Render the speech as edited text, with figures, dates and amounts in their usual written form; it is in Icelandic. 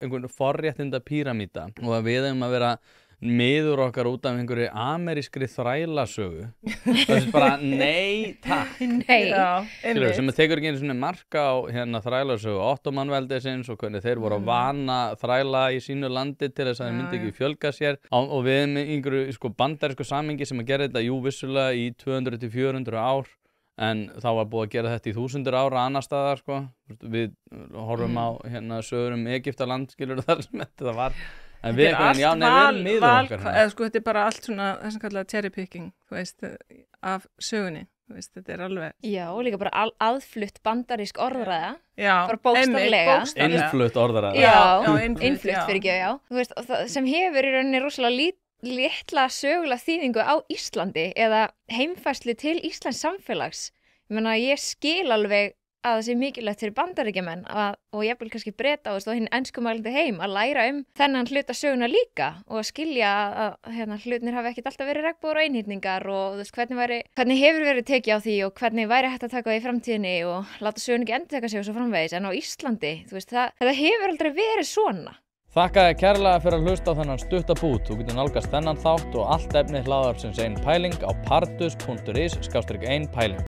einhvern forréttinda píramída og að við að vera miður okkar út af einhverju amerískri þrælasögu. Það er bara, nei, takk. Nei. Skilur, sem tekur ekki einu svona marka á þrælasögu Ottomanveldisins og hvernig þeir voru að vana þræla í sínu landi til þess að þeir myndi ekki fjölga sér. Og við með einhverju bandarísku samhengi sem að gera þetta, jú, vissulega í 200-400 ár. En þá var búið að gera þetta í 1000 ára annar staðar, sko. Við horfum á sögur Egyptaland, skilur þar sem þetta var. En við erum miður okkar. Þetta bara allt svona, það sem kallað cherry picking, þú veist, af sögunni. Þú veist, þetta alveg... Já, líka bara aðflutt bandarísk orðræða. Já, bara bókstaflega. Innflutt orðræða. Já, innflutt fyrir ekki, já. Þú veist, sem hefur í rauninni rosalega litla sögulega þýðingu á Íslandi eða heimfærslu til Íslands samfélags. Ég meina, ég skil alveg að það sé mikilvægt fyrir Bandaríkjamenn og jafnvel kannski Breta og hinn enskumælandi heim að læra þennan hluta söguna líka og að skilja að hlutinir hafi ekkert alltaf verið regnbogar og einhyrningar og hvernig hefur verið tekið á því og hvernig væri hægt að taka það í framtíðinni og láta sögun ekki endurtaka sig og svo framvegis. En á Íslandi, þú veist, þetta hefur aldrei verið svona. Þakka þér kærlega fyrir að hlusta á þennan stutta bút. Þú getur nálgast þennan þátt og allt efni hlaðvarpsins Ein pæling á pardus.is/ein pæling.